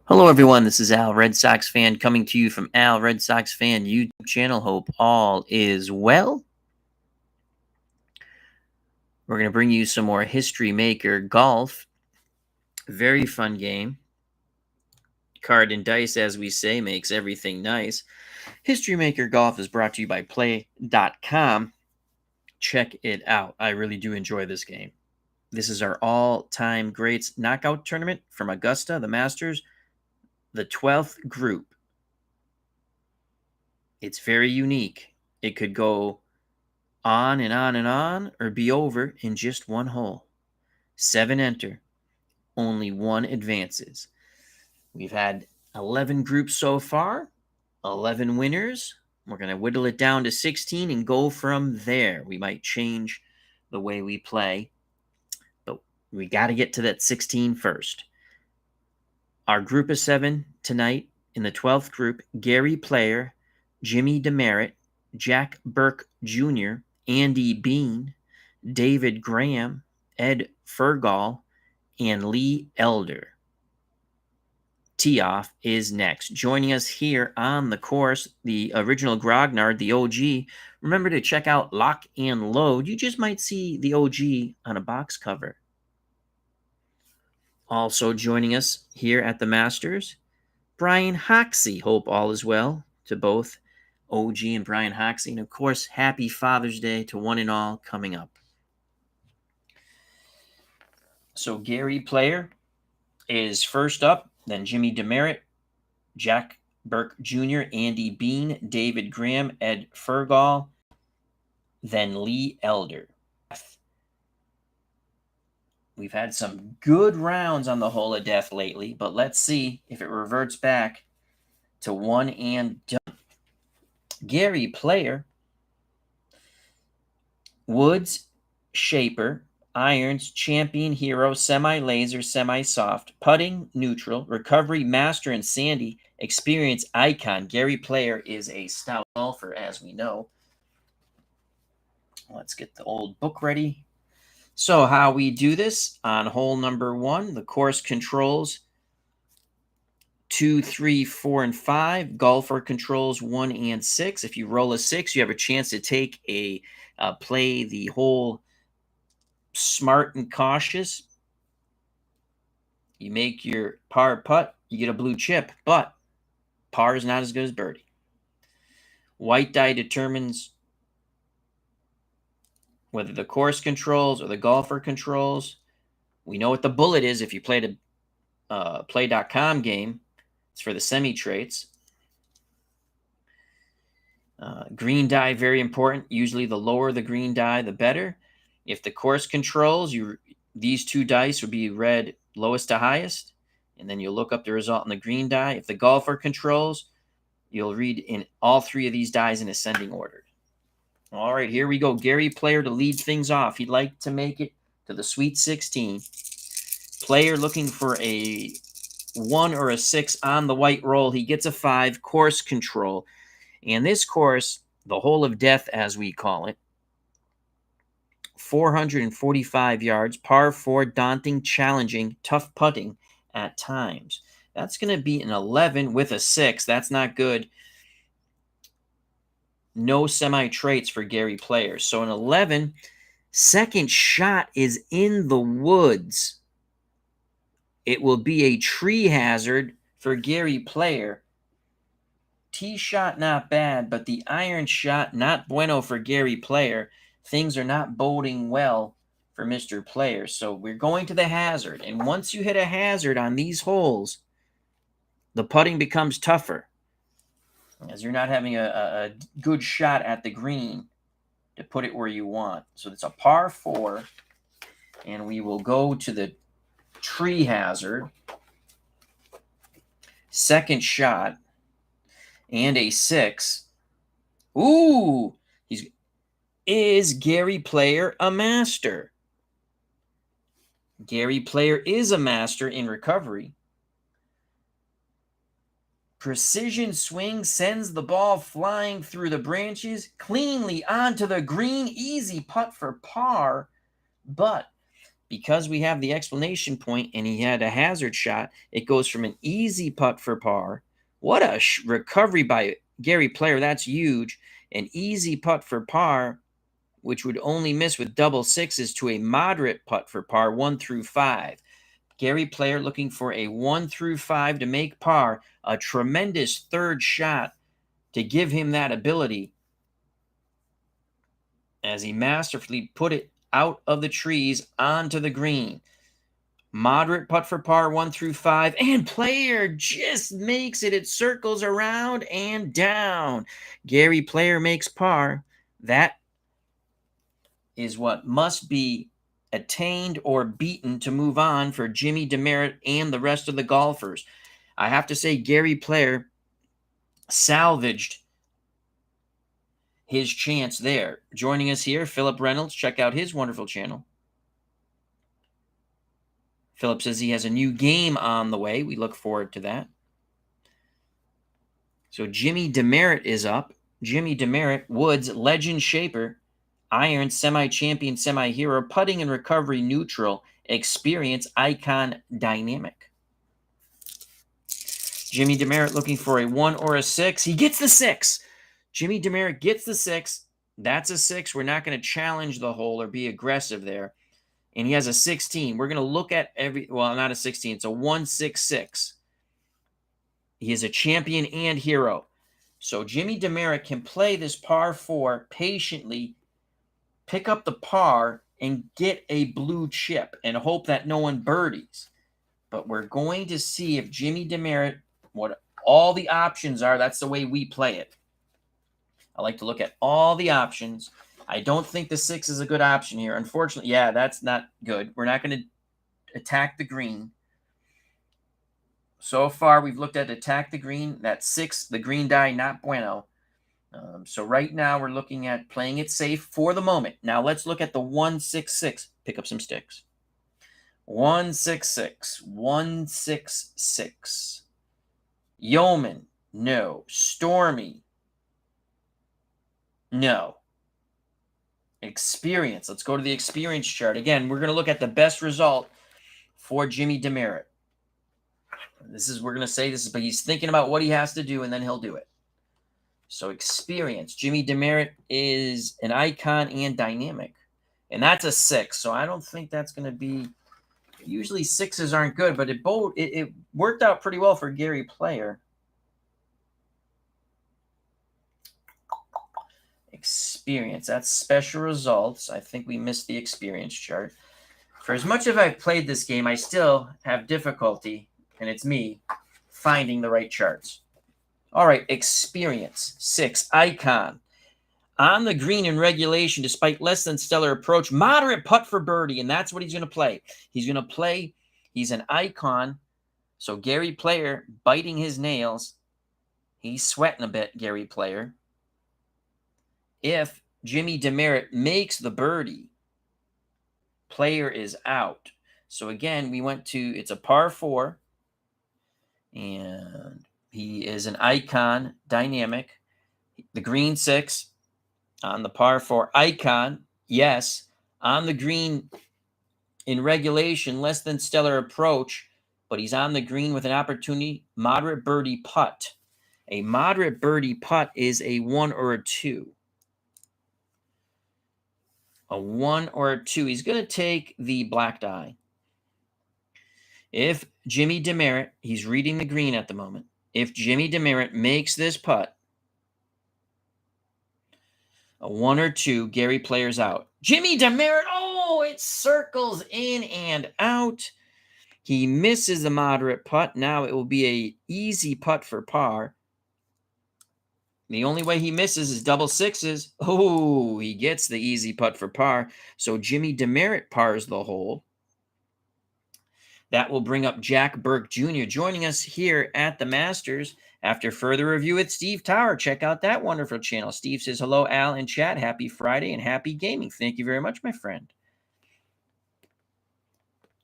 Hello, everyone. This is Al, Red Sox fan, coming to you from Al, Red Sox fan YouTube channel. Hope all is well. We're going to bring you some more History Maker golf. Very fun game. Card and dice, as we say, makes everything nice. History Maker Golf is brought to you by Play.com. Check it out. I really do enjoy this game. This is our all-time greats knockout tournament from Augusta, the Masters, the 12th group. It's very unique. It could go on and on and on, or be over in just one hole. 7 enter. Only 1 advances. We've had 11 groups so far, 11 winners. We're going to whittle it down to 16 and go from there. We might change the way we play, but we got to get to that 16 first. Our group of 7 tonight in the 12th group: Gary Player, Jimmy Demaret, Jack Burke Jr., Andy Bean, David Graham, Ed Furgol, and Lee Elder. Tee-off is next. Joining us here on the course, the original Grognard, the OG. Remember to check out Lock and Load. You just might see the OG on a box cover. Also joining us here at the Masters, Brian Hoxie. Hope all is well to both OG and Brian Hoxie. And of course, happy Father's Day to one and all coming up. So Gary Player is first up, then Jimmy Demaret, Jack Burke Jr., Andy Bean, David Graham, Ed Furgol, then Lee Elder. We've had some good rounds on the Hole of Death lately, but let's see if it reverts back to one and done. Gary Player, Woods, Shaper, irons, champion, hero, semi-laser, semi-soft, putting, neutral, recovery, master, and sandy, experience, icon. Gary Player is a stout golfer, as we know. Let's get the old book ready. So how we do this on hole number 1, the course controls 2, 3, 4, and 5. Golfer controls 1 and 6. If you roll a 6, you have a chance to take a play the hole smart and cautious. You make your par putt, you get a blue chip, but par is not as good as birdie. White die determines whether the course controls or the golfer controls. We know what the bullet is if you played a Play.com game. It's for the semi-traits. Green die, very important. Usually the lower the green die, the better. If the course controls, these 2 dice would be read lowest to highest, and then you'll look up the result in the green die. If the golfer controls, you'll read in all 3 of these dies in ascending order. All right, here we go. Gary Player to lead things off. He'd like to make it to the Sweet 16. Player looking for a 1 or a 6 on the white roll. He gets a 5, course control. And this course, the Hole of Death, as we call it, 445 yards, par 4, daunting, challenging, tough putting at times. That's going to be an 11 with a 6. That's not good. No semi-traits for Gary Player. So an 11, second shot is in the woods. It will be a tree hazard for Gary Player. Tee shot not bad, but the iron shot not bueno for Gary Player. Things are not boding well for Mr. Player. So we're going to the hazard. And once you hit a hazard on these holes, the putting becomes tougher, as you're not having a good shot at the green to put it where you want. So it's a par 4, and we will go to the tree hazard. Second shot, and a 6. Ooh! Is Gary Player a master? Gary Player is a master in recovery. Precision swing sends the ball flying through the branches, cleanly onto the green. Easy putt for par, but because we have the explanation point and he had a hazard shot, it goes from an easy putt for par. What a recovery by Gary Player. That's huge. An easy putt for par, which would only miss with double sixes, to a moderate putt for par, 1 through 5. Gary Player looking for a 1 through 5 to make par. A tremendous third shot to give him that ability as he masterfully put it out of the trees onto the green. Moderate putt for par, 1 through 5, and Player just makes it. It circles around and down. Gary Player makes par. That is what must be attained or beaten to move on for Jimmy Demaret and the rest of the golfers. I have to say, Gary Player salvaged his chance there. Joining us here, Philip Reynolds. Check out his wonderful channel. Philip says he has a new game on the way. We look forward to that. So Jimmy Demaret is up. Jimmy Demaret, Woods, legend shaper, iron, semi-champion, semi-hero, putting and recovery neutral, experience, icon, dynamic. Jimmy Demaret looking for a 1 or a 6. He gets the 6. Jimmy Demaret gets the 6. That's a 6. We're not going to challenge the hole or be aggressive there. And he has a 16. We're going to look at well, not a 16. It's a 1-6-6. He is a champion and hero. So Jimmy Demaret can play this par 4 patiently, pick up the par, and get a blue chip and hope that no one birdies. But we're going to see if Jimmy Demaret, what all the options are. That's the way we play it. I like to look at all the options. I don't think the 6 is a good option here. Unfortunately, yeah, that's not good. We're not going to attack the green. So far, we've looked at attack the green. That 6, the green die, not bueno. So right now, we're looking at playing it safe for the moment. Now, let's look at the 1-6-6. Pick up some sticks. 1-6-6. 1-6-6. Yeoman, no. Stormy, no. Experience. Let's go to the experience chart. Again, we're going to look at the best result for Jimmy Demaret. We're going to say this is, but he's thinking about what he has to do, and then he'll do it. So experience. Jimmy Demaret is an icon and dynamic. And that's a 6. So I don't think that's going to be, usually 6s aren't good, but it worked out pretty well for Gary Player. Experience. That's special results. I think we missed the experience chart. For as much as I've played this game, I still have difficulty, and it's me, finding the right charts. All right, experience. 6, icon. On the green in regulation, despite less than stellar approach, moderate putt for birdie, and that's what he's going to play. He's an icon, so Gary Player biting his nails. He's sweating a bit, Gary Player. If Jimmy Demaret makes the birdie, Player is out. So again, we went to, it's a par 4, and he is an icon, dynamic. The green 6 on the par 4, icon, yes. On the green in regulation, less than stellar approach, but he's on the green with an opportunity, moderate birdie putt. A moderate birdie putt is a 1 or a 2. A 1 or a 2. He's going to take the black die. If Jimmy Demaret, he's reading the green at the moment. If Jimmy Demaret makes this putt, a 1 or 2, Gary Player's out. Jimmy Demaret, oh, it circles in and out. He misses the moderate putt. Now it will be a easy putt for par. The only way he misses is double 6s. Oh, he gets the easy putt for par. So Jimmy Demaret pars the hole. That will bring up Jack Burke Jr. joining us here at the Masters after further review with Steve Tower. Check out that wonderful channel. Steve says, hello, Al and chat. Happy Friday and happy gaming. Thank you very much, my friend.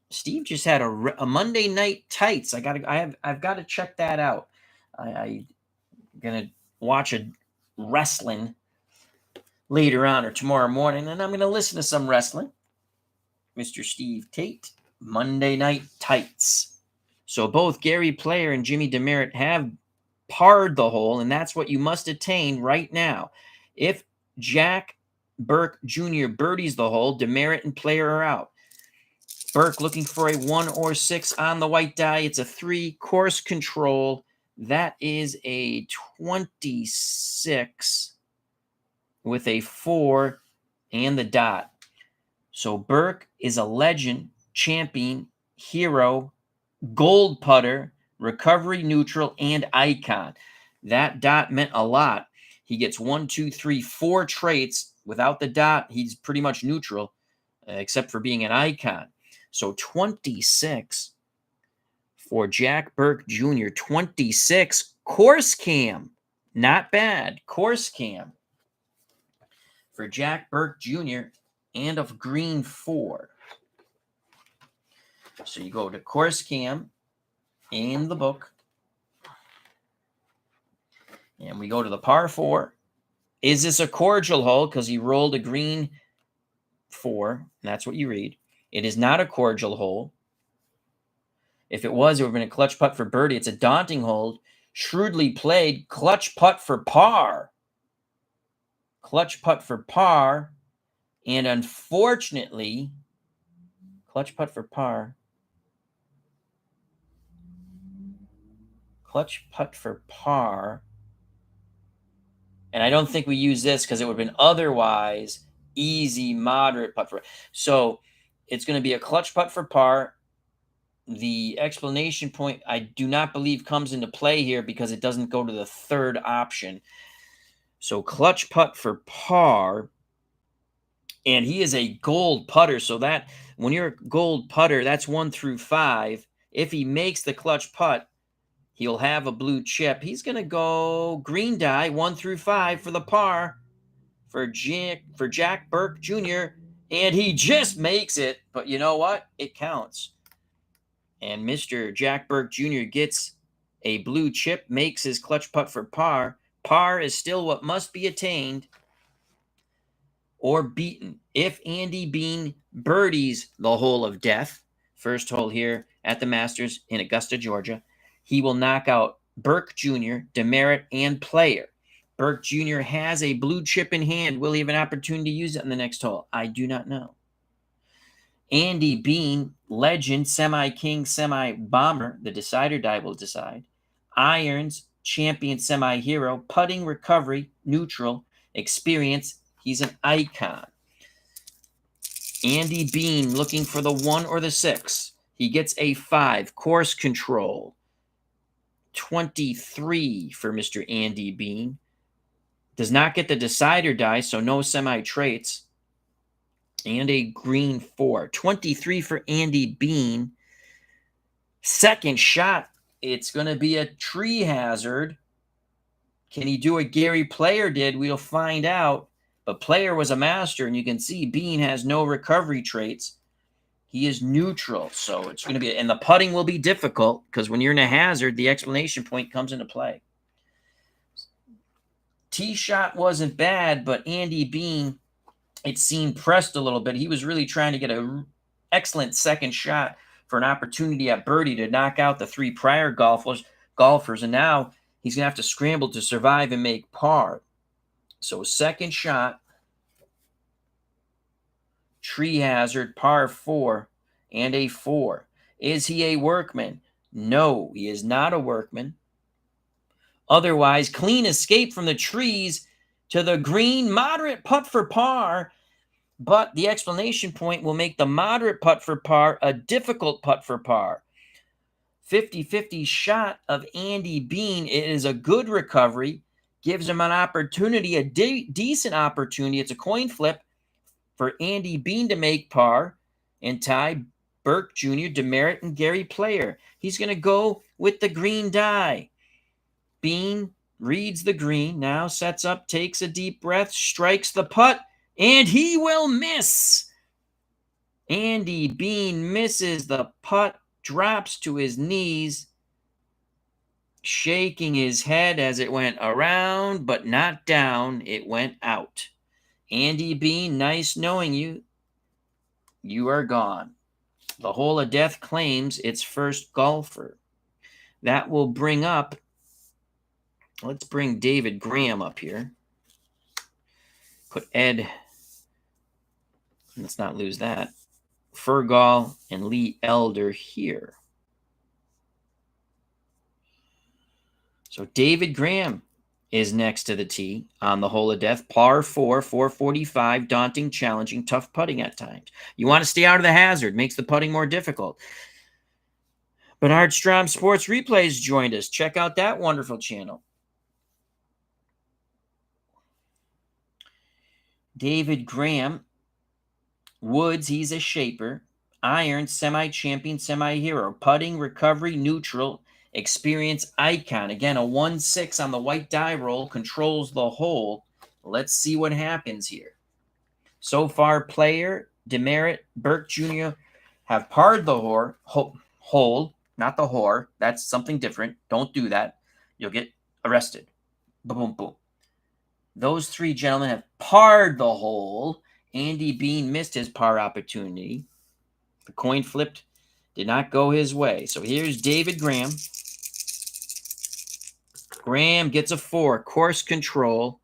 Steve just had a Monday Night Tights. I've got to check that out. I'm going to watch a wrestling later on or tomorrow morning, and I'm going to listen to some wrestling. Mr. Steve Tate, Monday Night Tights. So both Gary Player and Jimmy Demaret have parred the hole, and that's what you must attain right now. If Jack Burke Jr. birdies the hole, Demaret and Player are out. Burke looking for a 1 or 6 on the white die. It's a 3 course control. That is a 26 with a 4 and the dot. So Burke is a legend, champion, hero, gold putter, recovery neutral, and icon. That dot meant a lot. He gets 1, 2, 3, 4 traits. Without the dot, he's pretty much neutral, except for being an icon. So 26 for Jack Burke Jr. 26 course cam. Not bad. Course cam for Jack Burke Jr. and of green 4. So you go to course cam in the book. And we go to the par 4. Is this a cordial hole? Because he rolled a green 4. And that's what you read. It is not a cordial hole. If it was, it would have been a clutch putt for birdie. It's a daunting hole. Shrewdly played. Clutch putt for par. Clutch putt for par. And unfortunately, clutch putt for par. Clutch putt for par. And I don't think we use this because it would have been otherwise easy, moderate putt for. So it's going to be a clutch putt for par. The explanation point, I do not believe, comes into play here because it doesn't go to the third option. So clutch putt for par. And he is a gold putter. So that when you're a gold putter, that's 1 through 5. If he makes the clutch putt, he'll have a blue chip. He's going to go green die 1 through 5 for the par for Jack Burke Jr. And he just makes it. But you know what? It counts. And Mr. Jack Burke Jr. gets a blue chip, makes his clutch putt for par. Par is still what must be attained or beaten. If Andy Bean birdies the hole of death, first hole here at the Masters in Augusta, Georgia, he will knock out Burke Jr., Demaret, and Player. Burke Jr. has a blue chip in hand. Will he have an opportunity to use it in the next hole? I do not know. Andy Bean, legend, semi-king, semi-bomber. The decider die will decide. Irons, champion, semi-hero. Putting, recovery, neutral. Experience, he's an icon. Andy Bean looking for the 1 or the 6. He gets a 5. Course control. 23 for Mr. Andy Bean. Does not get the decider die, so no semi-traits. And a green 4. 23 for Andy Bean. Second shot, it's going to be a tree hazard. Can he do what Gary Player did? We'll find out. But Player was a master, and you can see Bean has no recovery traits. He is neutral, so it's going to be, and the putting will be difficult because when you're in a hazard, the explanation point comes into play. Tee shot wasn't bad, but Andy Bean, it seemed, pressed a little bit. He was really trying to get an excellent second shot for an opportunity at birdie to knock out the 3 prior golfers, and now he's going to have to scramble to survive and make par. So second shot, tree hazard, par 4, and a 4. Is he a workman? No, he is not a workman. Otherwise, clean escape from the trees to the green, moderate putt for par. But the explanation point will make the moderate putt for par a difficult putt for par. 50-50 shot of Andy Bean. It is a good recovery. Gives him an opportunity, a decent opportunity. It's a coin flip for Andy Bean to make par and tie Burke Jr., Demaret, and Gary Player. He's going to go with the green die. Bean reads the green, now sets up, takes a deep breath, strikes the putt, and he will miss. Andy Bean misses the putt, drops to his knees, shaking his head as it went around, but not down. It went out. Andy Bean, nice knowing you. you are gone. The hole of death claims its first golfer. That will bring up, let's bring David Graham up here. Put Ed, let's not lose that, Furgol and Lee Elder here. So David Graham is next to the tee on the hole of death. Par 4, 445, daunting, challenging, tough putting at times. You want to stay out of the hazard, makes the putting more difficult. Bernard Strom Sports Replays joined us. Check out that wonderful channel. David Graham, woods, he's a shaper. Iron, semi-champion, semi-hero. Putting, recovery, neutral, experience icon. Again, a 1-6 on the white die roll controls the hole. Let's see what happens here. So far, player, Demaret, Burke Jr. have parred the hole, not the whore. That's something different. Don't do that. You'll get arrested. Boom, boom, boom. Those three gentlemen have parred the hole. Andy Bean missed his par opportunity. The coin flipped, did not go his way. So here's David Graham. Graham gets a 4. Course control.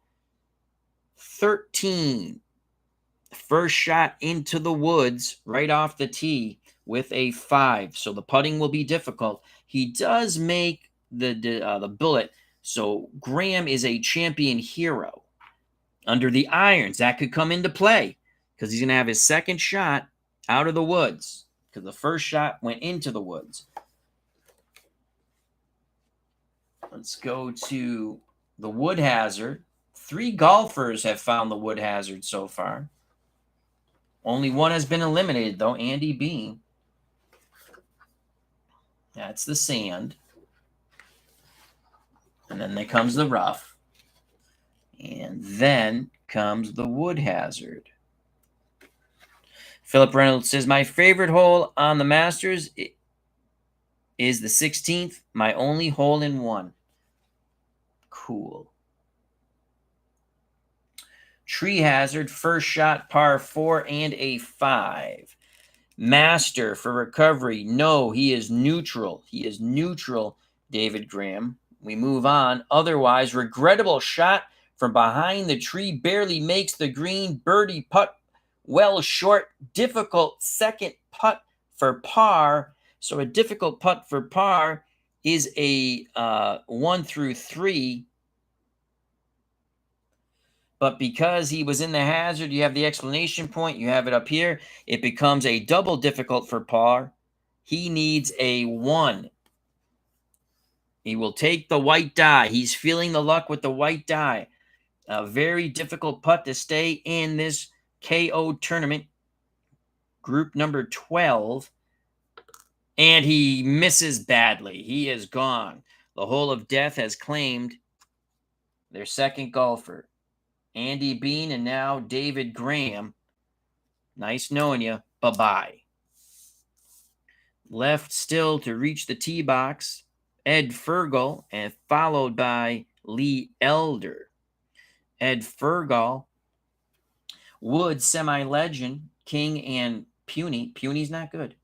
13. First shot into the woods right off the tee with a 5. So the putting will be difficult. He does make the bullet. So Graham is a champion hero. Under the irons, that could come into play because he's going to have his second shot out of the woods because the first shot went into the woods. Let's go to the wood hazard. 3 golfers have found the wood hazard so far. Only one has been eliminated, though, Andy Bean. That's the sand. And then there comes the rough. And then comes the wood hazard. Philip Reynolds says, my favorite hole on the Masters is the 16th, my only hole in one. Cool. Tree hazard, first shot, par 4 and a 5. Master for recovery. No, he is neutral. He is neutral, David Graham. We move on. Otherwise, regrettable shot from behind the tree, barely makes the green. Birdie putt, well short. Difficult second putt for par. So a difficult putt for par is a 1 through 3. But because he was in the hazard, you have the explanation point. You have it up here. It becomes a double difficult for par. He needs a 1. He will take the white die. He's feeling the luck with the white die. A very difficult putt to stay in this KO tournament. Group number 12. And he misses badly. He is gone. The hole of death has claimed their second golfer. Andy Bean and now David Graham. Nice knowing you. Bye-bye. Left still to reach the tee box, Ed Furgol, and followed by Lee Elder. Ed Furgol, Wood, semi-legend, King and Puny. Puny's not good.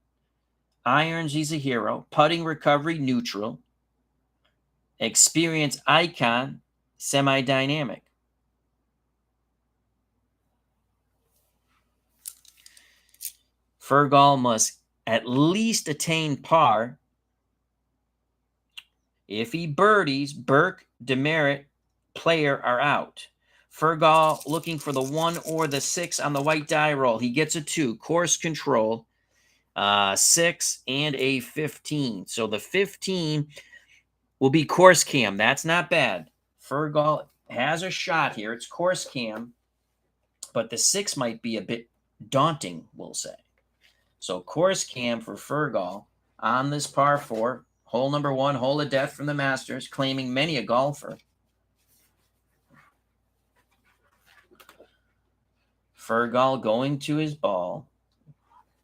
Irons, he's a hero. Putting, recovery, neutral. Experience, icon, semi-dynamic. Furgol must at least attain par. If he birdies, Burke, Demaret, player are out. Furgol looking for the 1 or the 6 on the white die roll. He gets a 2. Course control, 6 and a 15. So the 15 will be course cam. That's not bad. Furgol has a shot here. It's course cam. But the 6 might be a bit daunting, we'll say. So course cam for Furgol on this par 4. Hole number 1, hole of death from the Masters, claiming many a golfer. Furgol going to his ball,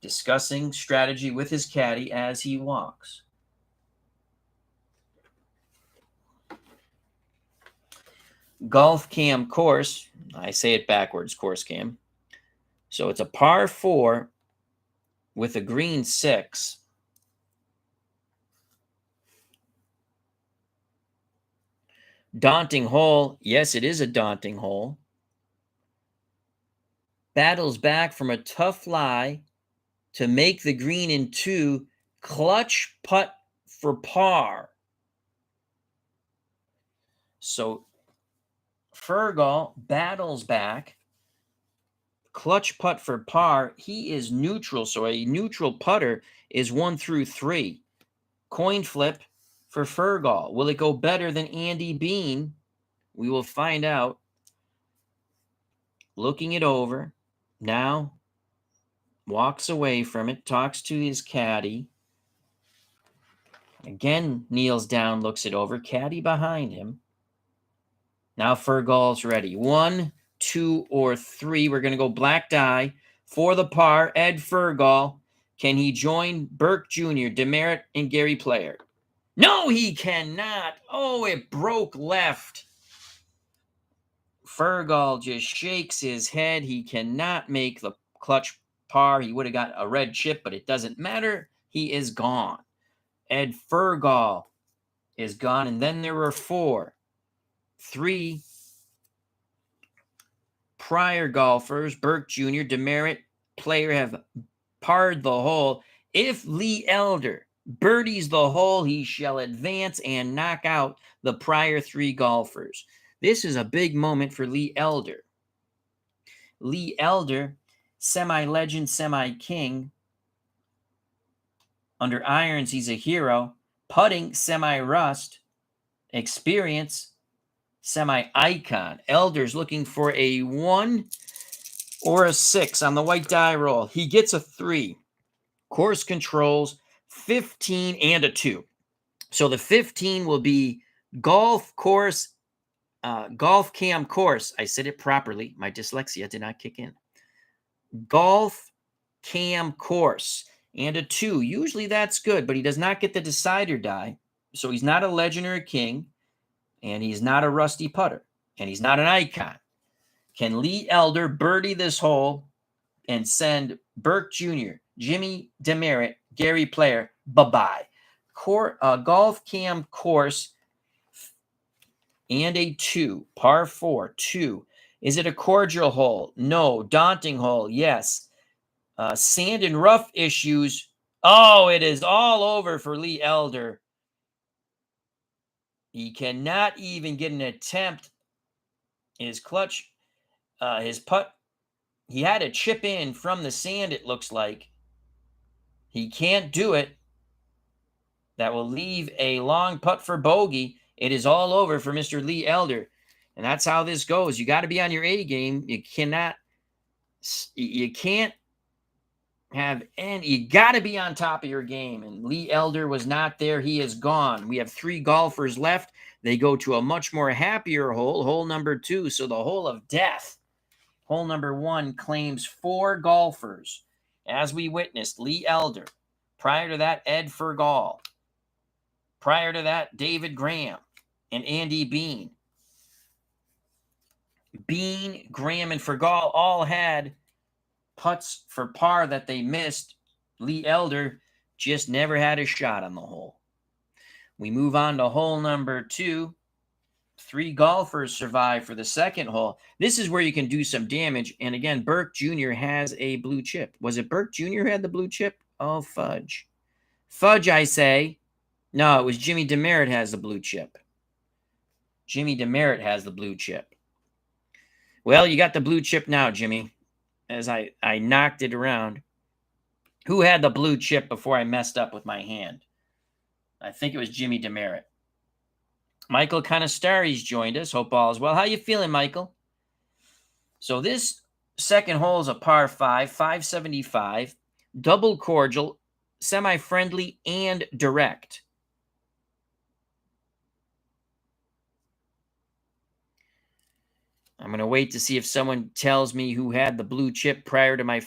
discussing strategy with his caddy as he walks. Golf cam course. I say it backwards, course cam. So it's a par 4. with a green 6. Daunting hole. Yes, it is a daunting hole. Battles back from a tough lie to make the green in 2. Clutch putt for par. So Furgol battles back. Clutch putt for par. He is neutral. So a neutral putter is 1 through 3. Coin flip for Furgol. Will it go better than Andy Bean? We will find out. Looking it over. Now walks away from it, talks to his caddy. Again, kneels down, looks it over. Caddy behind him. Now Furgol's ready. 1, 2, or 3. We're going to go black die for the par. Ed Furgol. Can he join Burke Jr., Demaret, and Gary Player? No, he cannot. Oh, it broke left. Furgol just shakes his head. He cannot make the clutch par. He would have got a red chip, but it doesn't matter. He is gone. Ed Furgol is gone. And then there were 4. 3 prior golfers, Burke Jr., Demaret, Player, have parred the hole. If Lee Elder birdies the hole, he shall advance and knock out the prior 3 golfers. This is a big moment for Lee Elder. Lee Elder, semi-legend, semi-king. Under irons, he's a hero. Putting, semi-rust. Experience, semi-icon. Elder's looking for a 1 or a 6 on the white die roll. He gets a 3. Course controls, 15 and a 2. So the 15 will be golf course, golf cam course. I said it properly. My dyslexia did not kick in. Golf cam course and a 2. Usually that's good, but he does not get the decider die. So he's not a legend or a king, and he's not a rusty putter, and he's not an icon. Can Lee Elder birdie this hole and send Burke Jr., Jimmy Demaret, Gary Player, bye-bye? Golf cam course and a 2, par 4, 2. Is it a cordial hole? No. Daunting hole? Yes. Sand and rough issues? Oh, it is all over for Lee Elder. He cannot even get an attempt. His clutch, his putt, he had to chip in from the sand, it looks like. He can't do it. That will leave a long putt for bogey. It is all over for Mr. Lee Elder. And that's how this goes. You got to be on your A game. You can't have any, you got to be on top of your game. And Lee Elder was not there. He is gone. We have 3 golfers left. They go to a much more happier hole, hole number 2. So the hole of death. Hole number 1 claims 4 golfers. As we witnessed, Lee Elder. Prior to that, Ed Furgol. Prior to that, David Graham and Andy Bean. Bean, Graham, and Furgol all had putts for par that they missed. Lee Elder just never had a shot on the hole. We move on to hole number 2. 3 golfers survive for the second hole. This is where you can do some damage. And again, Burke Jr. has a blue chip. Was it Burke Jr. who had the blue chip? Oh, fudge. Fudge, I say. No, it was Jimmy Demaret has the blue chip. Jimmy Demaret has the blue chip. Well, you got the blue chip now, Jimmy, as I knocked it around. Who had the blue chip before I messed up with my hand? I think it was Jimmy Demaret. Michael Conestari's joined us. Hope all is well. How you feeling, Michael? So this second hole is a par 5, 575, double cordial, semi-friendly, and direct. I'm going to wait to see if someone tells me who had the blue chip prior to my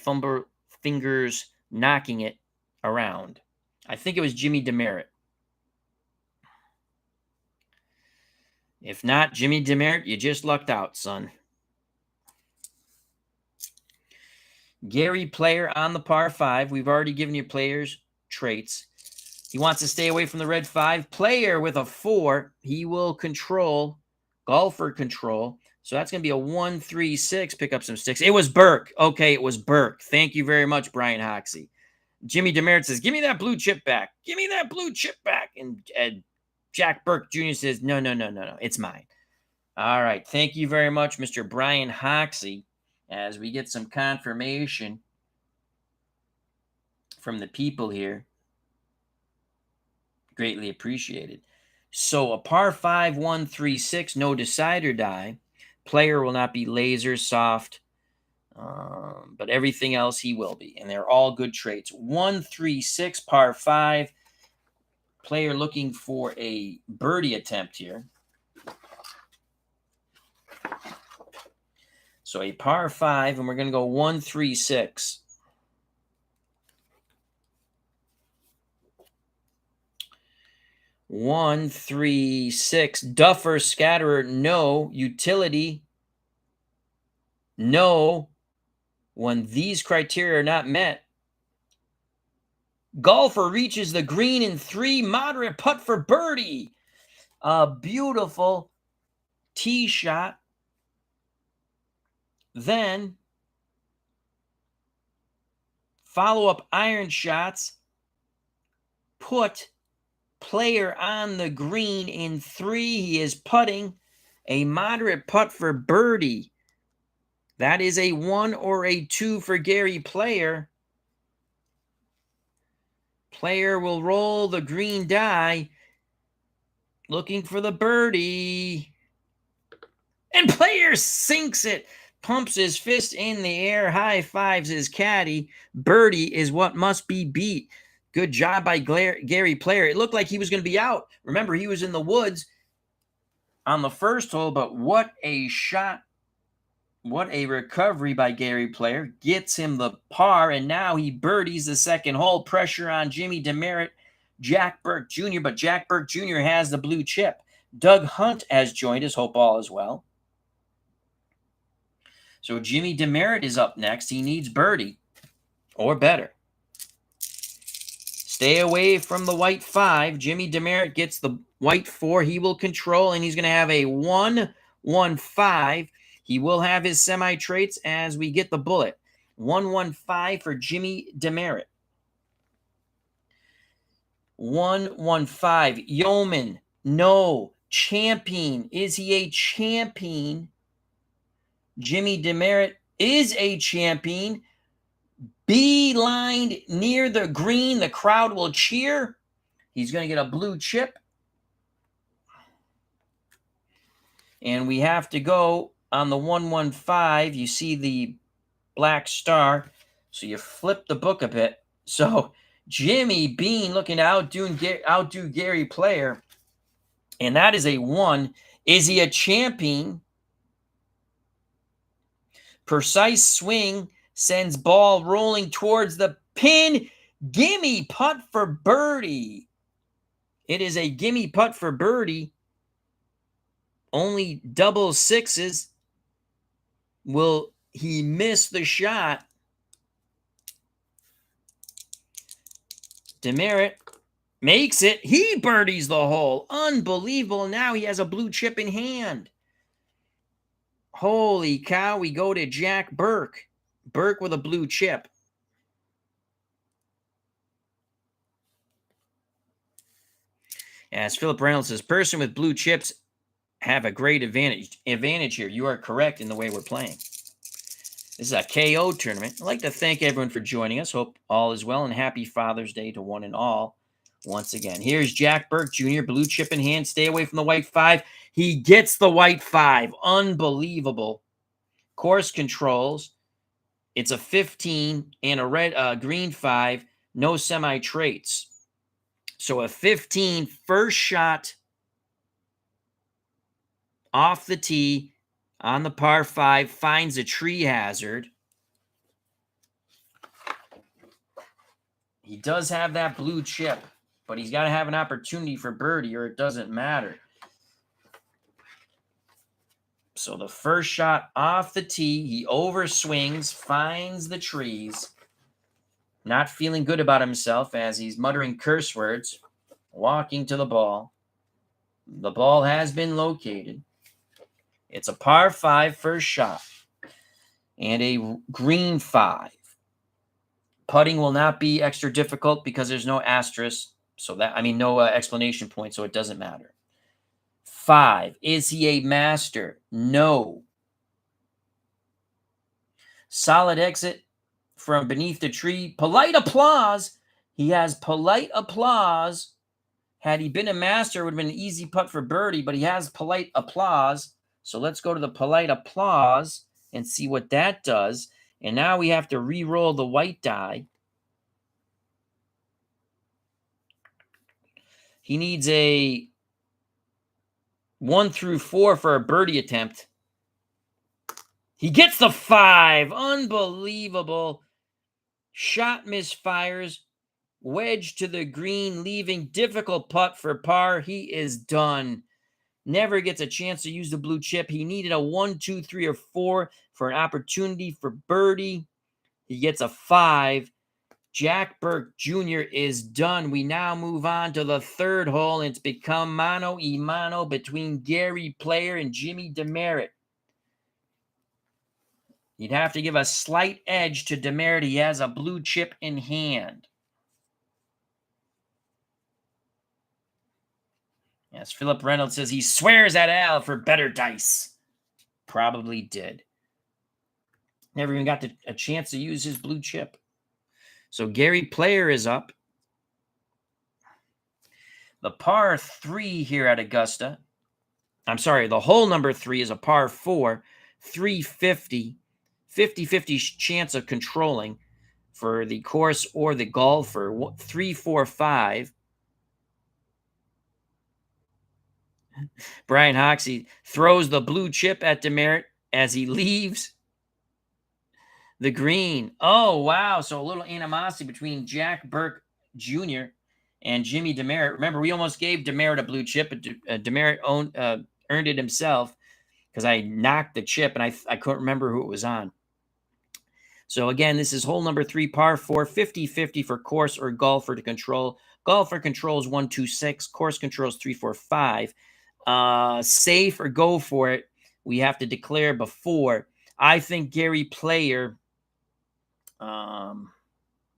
fingers knocking it around. I think it was Jimmy Demaret. If not, Jimmy Demaret, you just lucked out, son. Gary Player on the par 5. We've already given you players' traits. He wants to stay away from the red 5. Player with a 4. He will control, golfer control. So that's going to be a 1, 3, 6. Pick up some sticks. It was Burke. Okay, it was Burke. Thank you very much, Brian Hoxie. Jimmy Demaret says, give me that blue chip back. Give me that blue chip back. And Jack Burke Jr. says, no. It's mine. All right. Thank you very much, Mr. Brian Hoxie. As we get some confirmation from the people here. Greatly appreciated. So a par 5, 1, 3, 6, no decide or die. Player will not be laser soft, but everything else he will be. And they're all good traits. 1, 3, 6, par 5. Player looking for a birdie attempt here. So a par 5, and we're going to go 1, 3, 6. One, 3, 6. Duffer, scatterer, no. Utility, no. When these criteria are not met. Golfer reaches the green in 3. Moderate putt for birdie. A beautiful tee shot. Then follow-up iron shots. Put player on the green in 3. He is putting a moderate putt for birdie. That is a 1 or a 2 for Gary Player. Player will roll the green die, looking for the birdie. And Player sinks it, pumps his fist in the air, high fives his caddy. Birdie is what must be beat. Good job by Gary Player. It looked like he was going to be out. Remember, he was in the woods on the first hole, but what a shot. What a recovery by Gary Player. Gets him the par, and now he birdies the second hole. Pressure on Jimmy Demaret, Jack Burke Jr., but Jack Burke Jr. has the blue chip. Doug Hunt has joined us. Hope all is well. So Jimmy Demaret is up next. He needs birdie or better. Stay away from the white 5. Jimmy Demaret gets the white 4. He will control, and he's going to have a 1, 1, 5. He will have his semi-traits as we get the bullet. 1, 1, 5 for Jimmy Demaret. 1, 1, 5. Yeoman, no. Champion, is he a champion? Jimmy Demaret is a champion. Beeline near the green. The crowd will cheer. He's going to get a blue chip. And we have to go on the 115. You see the black star. So you flip the book a bit. So Jimmy Bean looking to outdo Gary Player. And that is a 1. Is he a champion? Precise swing sends ball rolling towards the pin. Gimme putt for birdie. It is a gimme putt for birdie. Only double 6s. Will he miss the shot? Demaret makes it. He birdies the hole. Unbelievable. Now he has a blue chip in hand. Holy cow. We go to Jack Burke. Burke with a blue chip. As Philip Reynolds says, person with blue chips have a great advantage here. You are correct in the way we're playing. This is a KO tournament. I'd like to thank everyone for joining us. Hope all is well, and happy Father's Day to one and all once again. Here's Jack Burke Jr., blue chip in hand. Stay away from the white 5. He gets the white 5. Unbelievable. Course controls. It's a 15 and a green 5. No semi-traits. So a 15 first shot off the tee on the par 5, finds a tree hazard. He does have that blue chip, but he's got to have an opportunity for birdie or it doesn't matter. So the first shot off the tee, he overswings, finds the trees. Not feeling good about himself as he's muttering curse words, walking to the ball. The ball has been located. It's a par 5 first shot and a green 5. Putting will not be extra difficult because there's no asterisk. So no explanation point, so it doesn't matter. 5. Is he a master? No. Solid exit from beneath the tree. Polite applause. He has polite applause. Had he been a master, it would have been an easy putt for birdie, but he has polite applause. So let's go to the polite applause and see what that does. And now we have to re-roll the white die. He needs a 1 through 4 for a birdie attempt. He gets the 5. Unbelievable. Shot misfires. Wedge to the green, leaving difficult putt for par. He is done. Never gets a chance to use the blue chip. He needed a 1, 2, 3, or 4 for an opportunity for birdie. He gets a 5. Jack Burke Jr. is done. We now move on to the third hole, and it's become mano a mano between Gary Player and Jimmy Demaret. You'd have to give a slight edge to Demaret. He has a blue chip in hand. Yes, Philip Reynolds says he swears at Al for better dice. Probably did. Never even got a chance to use his blue chip. So Gary Player is up. The par 3 here at Augusta. I'm sorry, the hole number 3 is a par 4. 350. 50-50 chance of controlling for the course or the golfer. 3, 4, 5. Brian Hoxie throws the blue chip at Demaret as he leaves the green. Oh, wow. So a little animosity between Jack Burke Jr. and Jimmy Demaret. Remember, we almost gave Demaret a blue chip, but Demaret earned it himself because I knocked the chip and I couldn't remember who it was on. So again, this is hole number 3, par 4, 50-50 for course or golfer to control. Golfer controls 1, 2, 6. Course controls 3, 4, 5. Safe or go for it, we have to declare before. I think Gary Player, in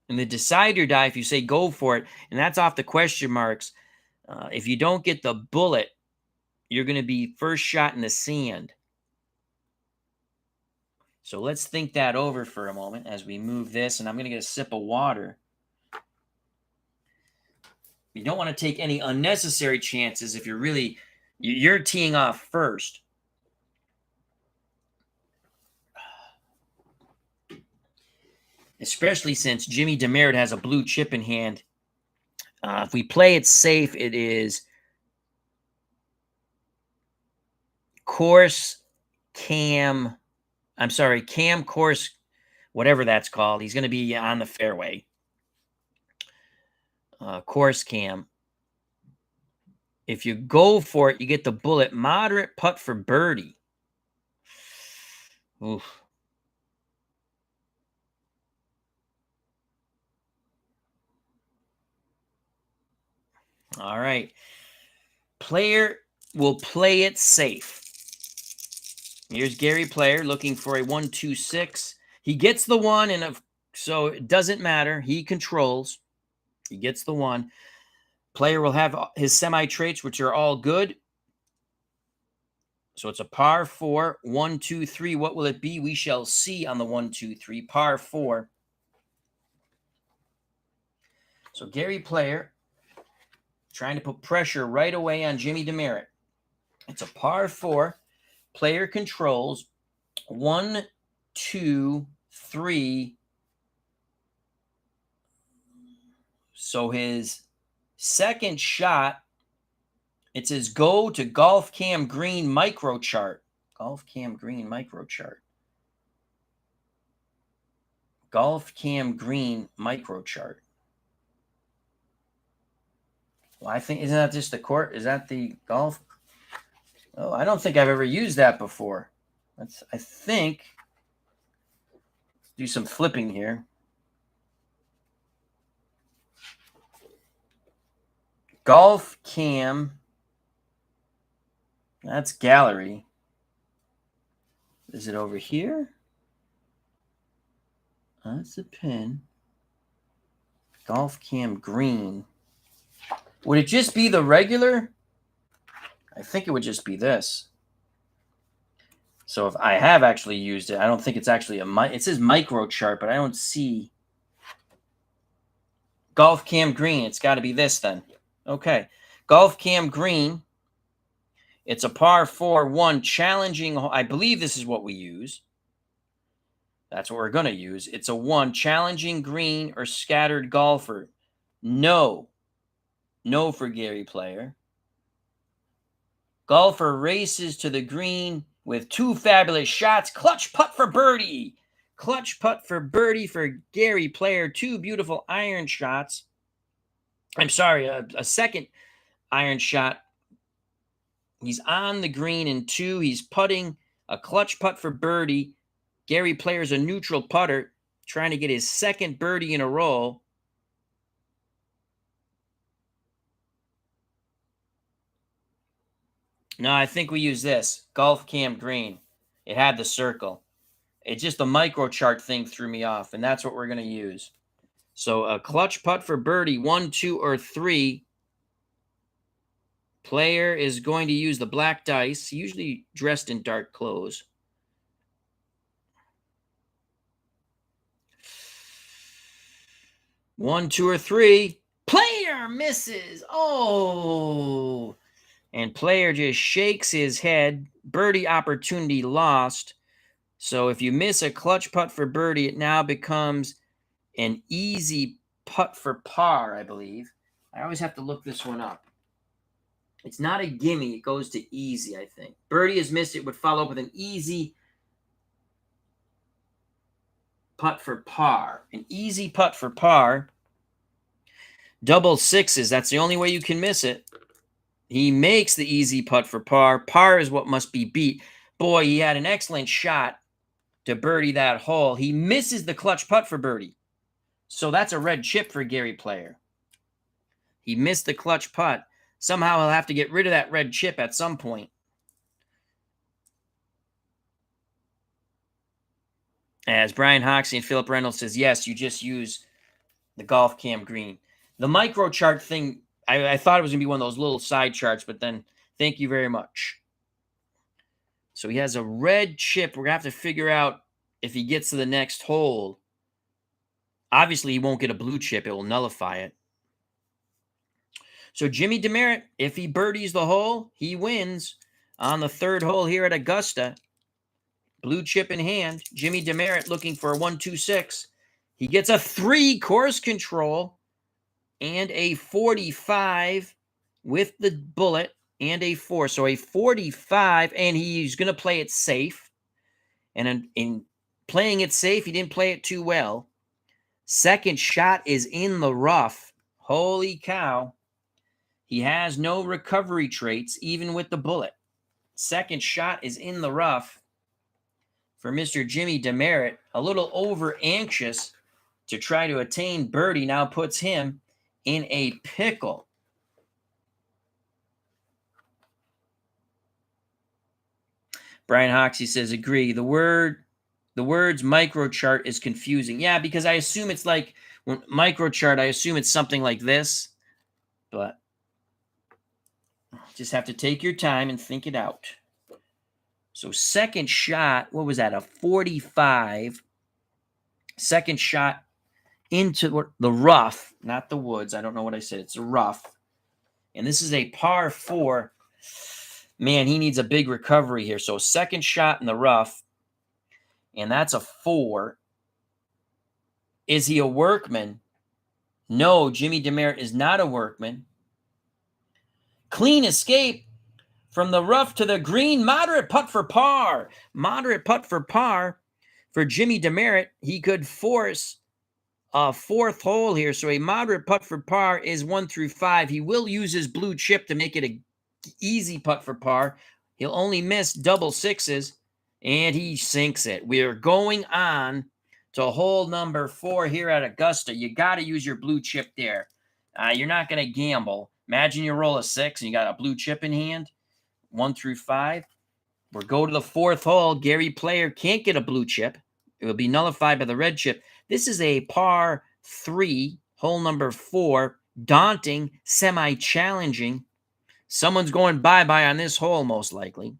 the decider die, if you say go for it, and that's off the question marks, if you don't get the bullet, you're going to be first shot in the sand. So let's think that over for a moment as we move this, and I'm going to get a sip of water. You don't want to take any unnecessary chances if you're teeing off first. Especially since Jimmy Demaret has a blue chip in hand. If we play it safe, it is Cam course, whatever that's called. He's going to be on the fairway. Course Cam. If you go for it, you get the bullet. Moderate putt for birdie. Oof. All right. Player will play it safe. Here's Gary Player looking for a 1, 2, 6. He gets the 1, and so it doesn't matter. He controls. He gets the 1. Player will have his semi-traits, which are all good. So it's a par 4, 1, 2, 3. What will it be? We shall see on the 1, 2, 3. Par 4. So Gary Player trying to put pressure right away on Jimmy Demaret. It's a par 4. Player controls 1, 2, 3. So his second shot, it says go to Golf Cam Green micro chart. Golf Cam Green micro chart. Golf Cam Green micro chart. Well, I think, isn't that just the court? Is that the golf? Oh, I don't think I've ever used that before. I think, do some flipping here. Golf cam. That's gallery. Is it over here? That's a pin. Golf cam green. Would it just be the regular? I think it would just be this. So if I have actually used it, I don't think it's actually it says micro chart, but I don't see golf cam green. It's got to be this then. Okay. Golf cam green. It's a par 4 1 challenging. I believe this is what we use. That's what we're going to use. It's a 1 challenging green or scattered golfer. No for Gary Player. Golfer races to the green with 2 fabulous shots. Clutch putt for birdie. Clutch putt for birdie for Gary Player. 2 beautiful iron shots. I'm sorry, a second iron shot. He's on the green in 2. He's putting a clutch putt for birdie. Gary Player's a neutral putter, trying to get his second birdie in a row. No, I think we use this. Golf cam green. It had the circle. It's just the micro chart thing threw me off, and that's what we're going to use. So a clutch putt for birdie, 1, 2, or 3. Player is going to use the black dice, usually dressed in dark clothes. One, 2, or 3. Player misses. Oh. And Player just shakes his head. Birdie opportunity lost. So if you miss a clutch putt for birdie, it now becomes an easy putt for par, I believe. I always have to look this one up. It's not a gimme. It goes to easy, I think. Birdie has missed it. Would follow up with an easy putt for par. An easy putt for par. Double sixes. That's the only way you can miss it. He makes the easy putt for par. Par is what must be beat. Boy, he had an excellent shot to birdie that hole. He misses the clutch putt for birdie. So that's a red chip for Gary Player. He missed the clutch putt. Somehow he'll have to get rid of that red chip at some point. As Brian Hoxie and Philip Reynolds says, yes, you just use the golf cam green. The micro chart thing, I thought it was going to be one of those little side charts, but then thank you very much. So he has a red chip. We're going to have to figure out if he gets to the next hole. Obviously, he won't get a blue chip. It will nullify it. So Jimmy Demaret, if he birdies the hole, he wins on the 3rd hole here at Augusta. Blue chip in hand. Jimmy Demaret looking for a 1-2-6. He gets a 3 course control and a 45 with the bullet and a 4. So a 45, and he's going to play it safe. And in playing it safe, he didn't play it too well. Second shot is in the rough. Holy cow. He has no recovery traits, even with the bullet. Second shot is in the rough for Mr. Jimmy Demaret. A little over anxious to try to attain birdie now puts him in a pickle. Brian Hoxie says, agree. The words microchart is confusing. Yeah, because I assume it's like when microchart, I assume it's something like this, but just have to take your time and think it out. So second shot, what was that? A 45. Second shot into the rough, not the woods. I don't know what I said. It's a rough. And this is a par 4. Man, he needs a big recovery here. So second shot in the rough, and that's a 4. Is he a workman? No, Jimmy Demaret is not a workman. Clean escape from the rough to the green. Moderate putt for par. Moderate putt for par for Jimmy Demaret. He could force a 4th hole here. So a moderate putt for par is 1 through 5. He will use his blue chip to make it an easy putt for par. He'll only miss double sixes. And he sinks it. We're going on to hole number 4 here at Augusta. You got to use your blue chip there. You're not going to gamble. Imagine you roll a 6 and you got a blue chip in hand, 1 through 5. We'll go to the 4th hole. Gary Player can't get a blue chip. It will be nullified by the red chip. This is a par 3, hole number 4. Daunting, semi-challenging. Someone's going bye-bye on this hole, most likely.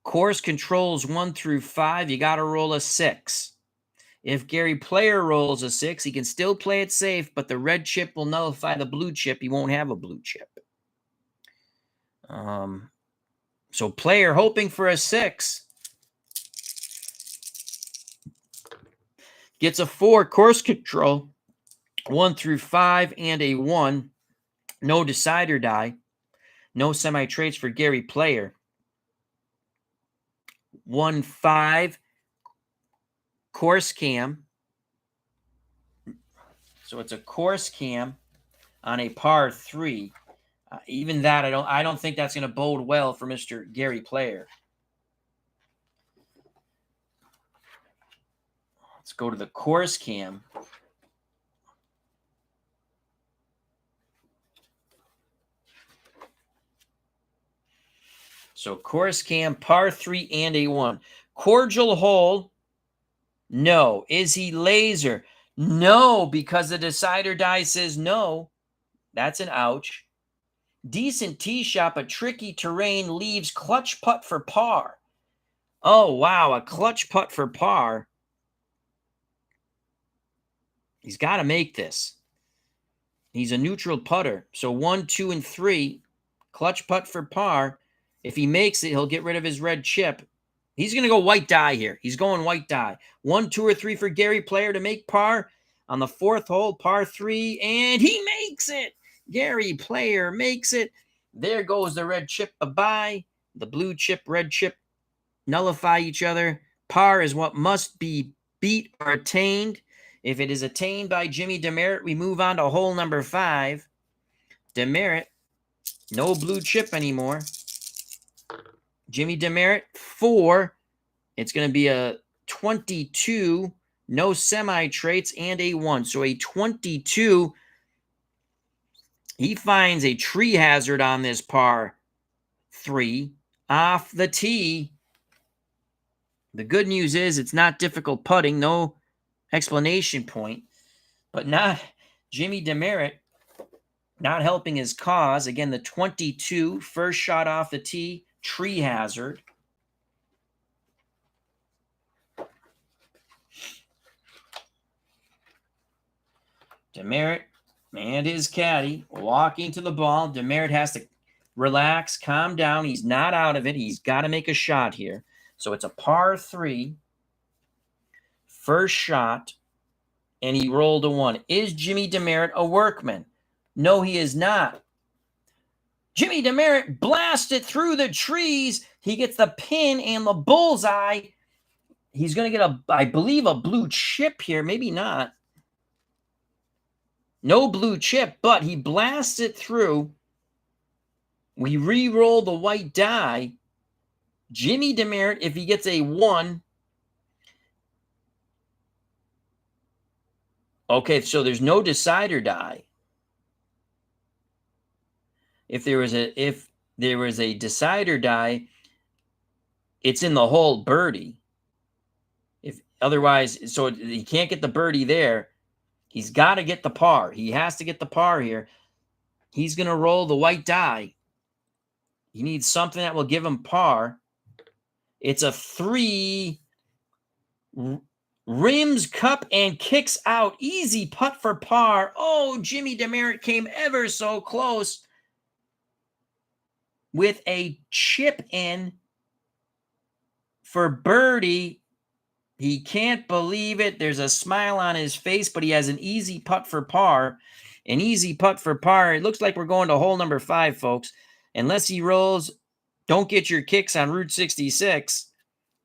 Course controls 1 through 5. You got to roll a 6. If Gary Player rolls a 6, he can still play it safe, but the red chip will nullify the blue chip. He won't have a blue chip. So Player hoping for a 6. Gets a 4. Course control 1 through 5 and a 1. No decider die. No semi-traits for Gary Player. 1-5 course cam. So it's a course cam on a par 3. Even that, I don't think that's going to bode well for Mr. Gary Player. Let's go to the course cam. So course cam, par 3 and a 1. Cordial hole. No. Is he laser? No, because the decider die says no. That's an ouch. Decent tee shot, but tricky terrain leaves clutch putt for par. Oh, wow, a clutch putt for par. He's got to make this. He's a neutral putter. So 1, 2, and 3, clutch putt for par. If he makes it, he'll get rid of his red chip. He's going to go white die here. He's going white die. 1, 2, or 3 for Gary Player to make par on the 4th hole, par 3, and he makes it. Gary Player makes it. There goes the red chip. Bye-bye. The blue chip, red chip nullify each other. Par is what must be beat or attained. If it is attained by Jimmy Demaret, we move on to hole number 5. Demaret, no blue chip anymore. Jimmy Demaret, 4. It's going to be a 22, no semi-traits, and a 1. So a 22. He finds a tree hazard on this par 3 off the tee. The good news is it's not difficult putting, no explanation point, but not Jimmy Demaret not helping his cause. Again, the 22, first shot off the tee, tree hazard. Demaret and his caddy walking to the ball. Demaret has to relax, calm down. He's not out of it. He's got to make a shot here. So it's a par 3. First shot, and he rolled a 1. Is Jimmy Demaret a workman? No, he is not. Jimmy Demaret blasted through the trees. He gets the pin and the bullseye. He's going to get, I believe, a blue chip here. Maybe not. No blue chip, but he blasts it through. We re-roll the white die. Jimmy Demaret, if he gets a 1. Okay, so there's no decider die. If there was a decider die, it's in the hole birdie. If otherwise, so he can't get the birdie there. He's got to get the par. He has to get the par here. He's going to roll the white die. He needs something that will give him par. It's a 3. Rims cup and kicks out. Easy putt for par. Oh, Jimmy Demaret came ever so close with a chip in for birdie. He can't believe it. There's a smile on his face, but he has an easy putt for par. An easy putt for par. It looks like we're going to hole number 5, folks. Unless he rolls, don't get your kicks on Route 66.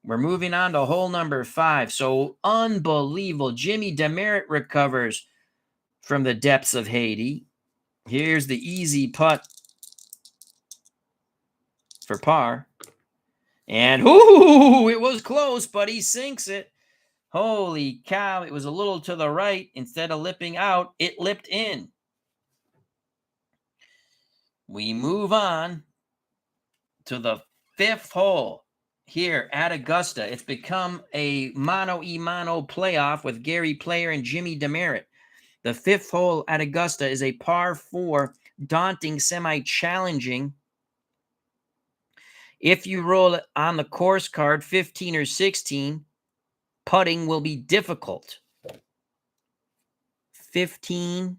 We're moving on to hole number 5. So unbelievable. Jimmy Demaret recovers from the depths of Haiti. Here's the easy putt for par. And ooh, it was close, but he sinks it. Holy cow, it was a little to the right. Instead of lipping out, it lipped in. We move on to the 5th hole here at Augusta. It's become a mano-a-mano playoff with Gary Player and Jimmy Demaret. The 5th hole at Augusta is a par 4, daunting, semi-challenging. If you roll it on the course card 15 or 16, putting will be difficult. 15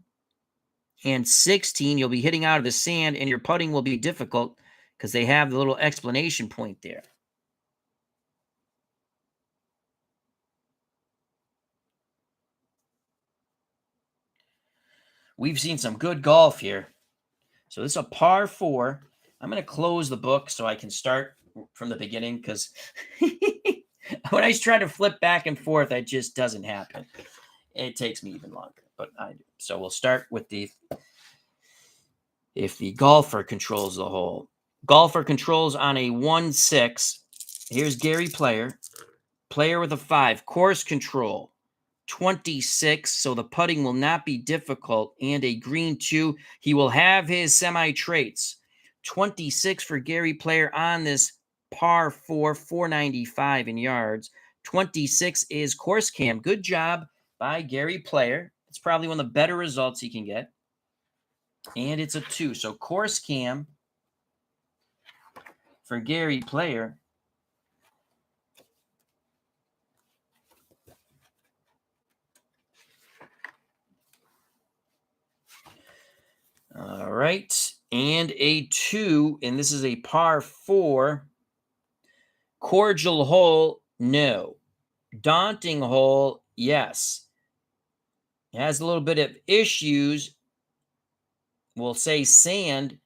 and 16, you'll be hitting out of the sand, and your putting will be difficult because they have the little explanation point there. We've seen some good golf here. So this is a par 4. I'm going to close the book so I can start from the beginning because when I try to flip back and forth, it just doesn't happen. It takes me even longer, but I do. So we'll start with if the golfer controls the hole. Golfer controls on a 1-6. Here's Gary Player. Player with a 5. Course control. 26, so the putting will not be difficult, and a green 2. He will have his semi-traits. 26 for Gary Player on this par 4, 495 in yards. 26 is course cam. Good job by Gary Player. It's probably one of the better results he can get. And it's a 2. So course cam for Gary Player. All right. And a 2. And this is a par 4. Cordial hole, no. Daunting hole, yes. It has a little bit of issues. We'll say sand.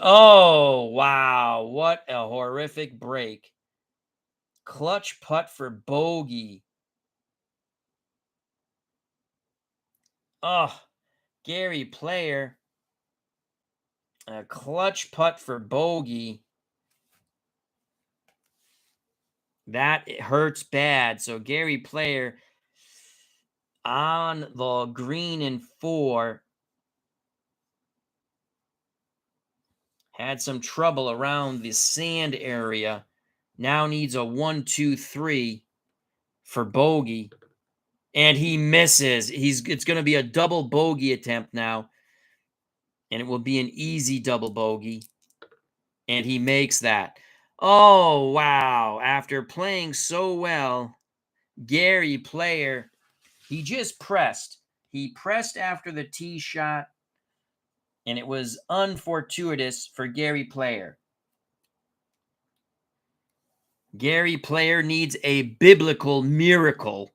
Oh, wow. What a horrific break. Clutch putt for bogey. Oh, Gary Player. A clutch putt for bogey. That hurts bad. So Gary Player on the green in 4 had some trouble around the sand area. Now needs a 1, 2, 3 for bogey. And he misses. It's going to be a double bogey attempt now. And it will be an easy double bogey. And he makes that. Oh, wow. After playing so well, Gary Player, he just pressed. He pressed after the tee shot. And it was unfortuitous for Gary Player. Gary Player needs a biblical miracle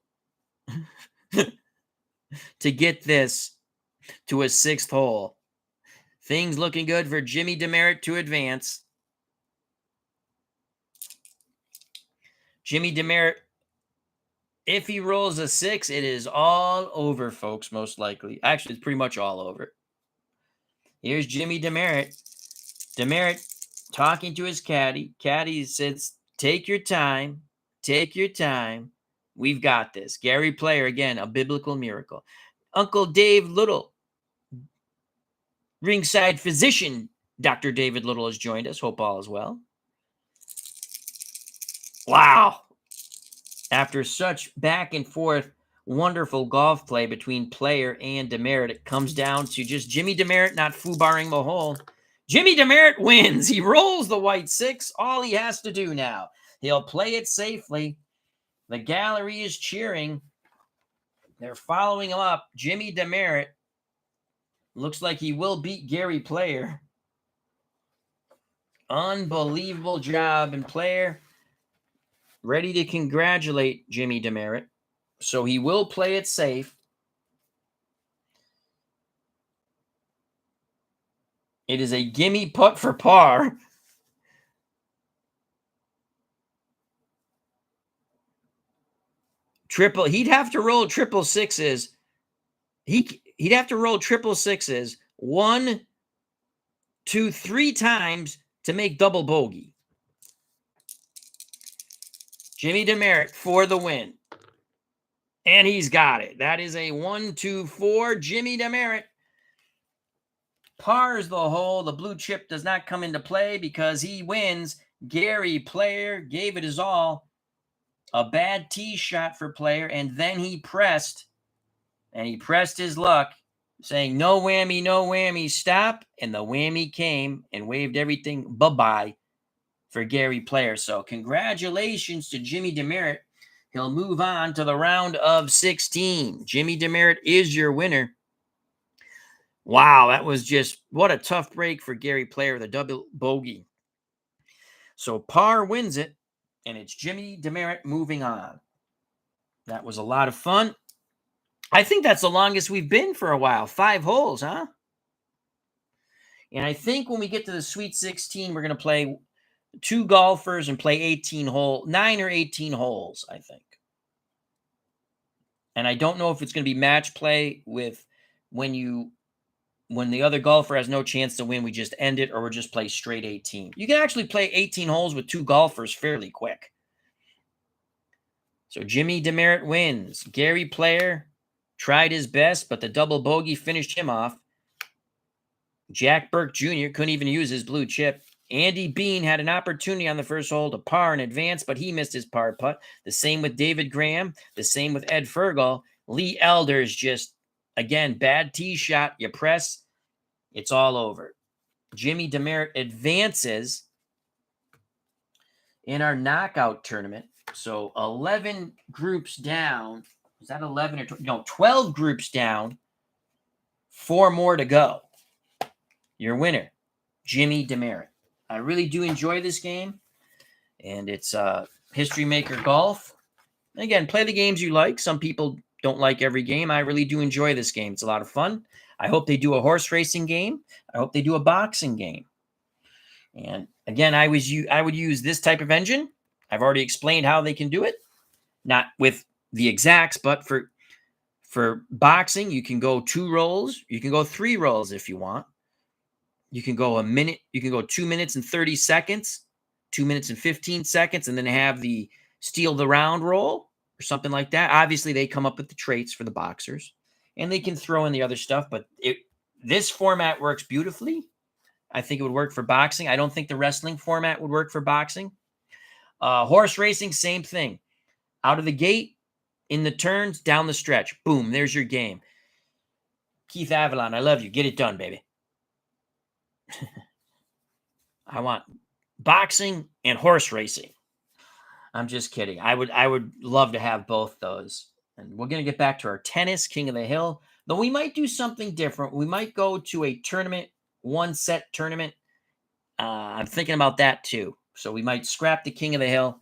to get this to a 6th hole. Things looking good for Jimmy Demaret to advance. Jimmy Demaret, if he rolls a 6, it is all over, folks, most likely. Actually, it's pretty much all over. Here's Jimmy Demaret. Demaret talking to his caddy. Caddy says, take your time. Take your time. We've got this. Gary Player, again, a biblical miracle. Uncle Dave Little, ringside physician, Dr. David Little has joined us. Hope all is well. Wow. After such back and forth, wonderful golf play between Player and Demaret, it comes down to just Jimmy Demaret not foobarring the hole. Jimmy Demaret wins. He rolls the white 6. All he has to do now. He'll play it safely. The gallery is cheering. They're following him up. Jimmy Demaret looks like he will beat Gary Player. Unbelievable job. And Player ready to congratulate Jimmy Demaret. So he will play it safe. It is a gimme putt for par. He'd have to roll triple sixes. He'd have to roll triple sixes 1, 2, 3 times to make double bogey. Jimmy Demaret for the win. And he's got it. That is a 1-2-4. Jimmy Demaret pars the hole. The blue chip does not come into play because he wins. Gary Player gave it his all. A bad tee shot for Player, and then he pressed, and he pressed his luck, saying, no whammy, stop. And the whammy came and waved everything bye-bye for Gary Player. So congratulations to Jimmy Demaret. He'll move on to the round of 16. Jimmy Demaret is your winner. Wow, that was just, what a tough break for Gary Player, the double bogey. So par wins it, and it's Jimmy Demaret moving on. That was a lot of fun. I think that's the longest we've been for a while. 5 holes, huh? And I think when we get to the Sweet 16, we're going to play 2 golfers and play 9 or 18 holes, I think. And I don't know if it's going to be match play with when the other golfer has no chance to win, we just end it, or we'll just play straight 18. You can actually play 18 holes with 2 golfers fairly quick. So Jimmy Demaret wins. Gary Player tried his best, but the double bogey finished him off. Jack Burke Jr. couldn't even use his blue chip. Andy Bean had an opportunity on the first hole to par in advance, but he missed his par putt. The same with David Graham. The same with Ed Furgol. Lee Elders just, again, bad tee shot. You press, it's all over. Jimmy Demaret advances in our knockout tournament. So 11 groups down. Is that 11 or 12? No, 12 groups down. 4 more to go. Your winner, Jimmy Demaret. I really do enjoy this game, and it's History Maker Golf. Again, play the games you like. Some people don't like every game. I really do enjoy this game. It's a lot of fun. I hope they do a horse racing game. I hope they do a boxing game. And again, I would use this type of engine. I've already explained how they can do it. Not with the exacts, but for boxing, you can go 2 rolls. You can go 3 rolls if you want. You can go a minute. You can go 2 minutes and 30 seconds, 2 minutes and 15 seconds, and then have the steal the round roll or something like that. Obviously, they come up with the traits for the boxers, and they can throw in the other stuff. But this format works beautifully. I think it would work for boxing. I don't think the wrestling format would work for boxing. Horse racing, same thing. Out of the gate, in the turns, down the stretch. Boom, there's your game. Keith Avalon, I love you. Get it done, baby. I want boxing and horse racing. I'm just kidding. I would love to have both those. And we're going to get back to our tennis, King of the Hill. Though we might do something different. We might go to a tournament, 1-set tournament. I'm thinking about that too. So we might scrap the King of the Hill.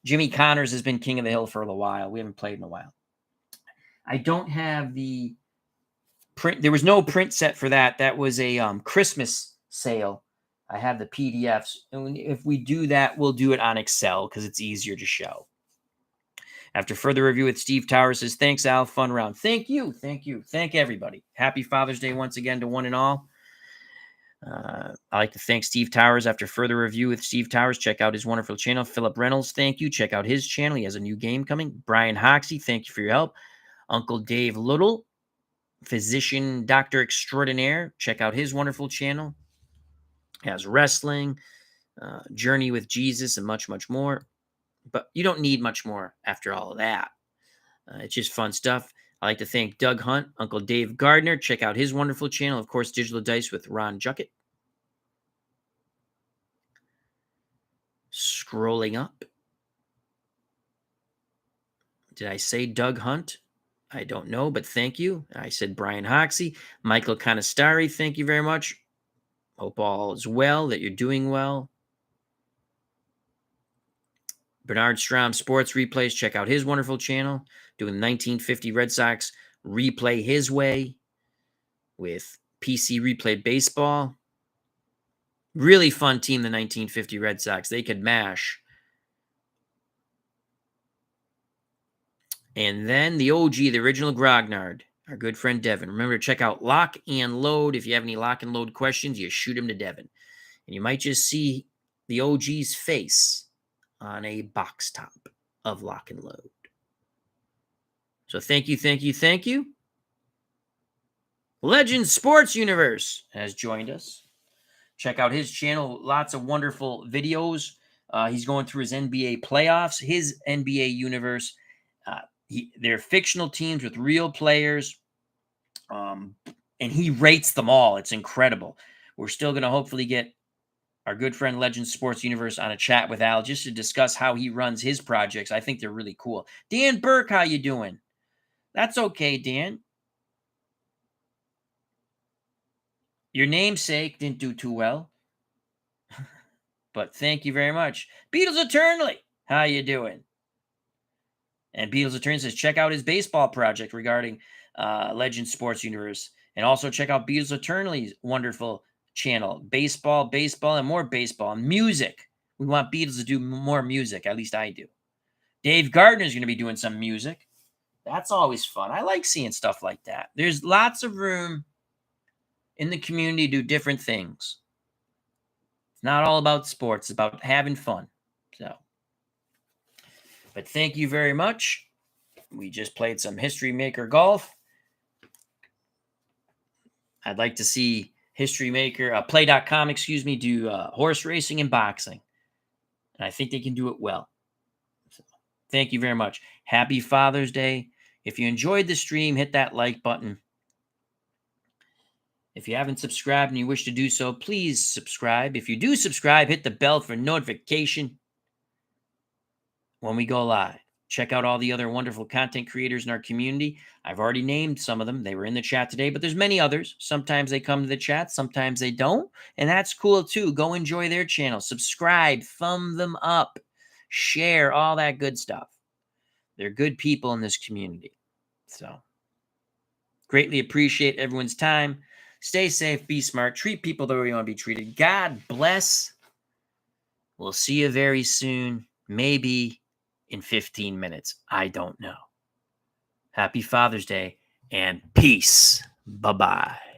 Jimmy Connors has been King of the Hill for a while. We haven't played in a while. I don't have the print. There was no print set for that. That was a Christmas sale. I have the PDFs. And if we do that, we'll do it on Excel because it's easier to show. After further review with Steve Towers says, thanks, Al. Fun round. Thank you. Thank you. Thank everybody. Happy Father's Day once again to one and all. I like to thank Steve Towers. After further review with Steve Towers, check out his wonderful channel. Philip Reynolds, thank you. Check out his channel. He has a new game coming. Brian Hoxie, thank you for your help. Uncle Dave Little, physician, doctor extraordinaire. Check out his wonderful channel. He has wrestling, Journey with Jesus, and much, much more. But you don't need much more after all of that. It's just fun stuff. I'd like to thank Doug Hunt, Uncle Dave Gardner. Check out his wonderful channel. Of course, Digital Dice with Ron Juckett. Scrolling up. Did I say Doug Hunt? I don't know, but thank you. I said Brian Hoxie. Michael Canastari, thank you very much. Hope all is well, that you're doing well. Bernard Strom Sports Replays. Check out his wonderful channel. Doing 1950 Red Sox replay his way with PC Replay Baseball. Really fun team, the 1950 Red Sox. They could mash. And then the OG, the original Grognard, our good friend Devin. Remember to check out Lock and Load. If you have any lock and load questions, you shoot them to Devin. And you might just see the OG's face on a box top of Lock and Load. So thank you, thank you, thank you. Legend Sports Universe has joined us. Check out his channel. Lots of wonderful videos. He's going through his NBA playoffs, his NBA universe. They're fictional teams with real players. And he rates them all. It's incredible. We're still going to hopefully get our good friend Legend Sports Universe on a chat with Al just to discuss how he runs his projects. I think they're really cool. Dan Burke, how you doing? That's okay, Dan. Your namesake didn't do too well. But thank you very much. Beatles Eternally, how you doing? And Beatles Eternally says, check out his baseball project regarding Legend Sports Universe. And also check out Beatles Eternaly's wonderful channel. Baseball, and more baseball. And music. We want Beatles to do more music. At least I do. Dave Gardner's going to be doing some music. That's always fun. I like seeing stuff like that. There's lots of room in the community to do different things. It's not all about sports. It's about having fun. So, but thank you very much. We just played some History Maker golf. I'd like to see History Maker, Play.com, do horse racing and boxing. And I think they can do it well. So, thank you very much. Happy Father's Day. If you enjoyed the stream, hit that like button. If you haven't subscribed and you wish to do so, please subscribe. If you do subscribe, hit the bell for notification when we go live. Check out all the other wonderful content creators in our community. I've already named some of them. They were in the chat today, but there's many others. Sometimes they come to the chat, sometimes they don't, and that's cool too. Go enjoy their channel. Subscribe, thumb them up, share, all that good stuff. They're good people in this community. So, greatly appreciate everyone's time. Stay safe, be smart, treat people the way you want to be treated. God bless. We'll see you very soon. Maybe in 15 minutes. I don't know. Happy Father's Day and peace. Bye-bye.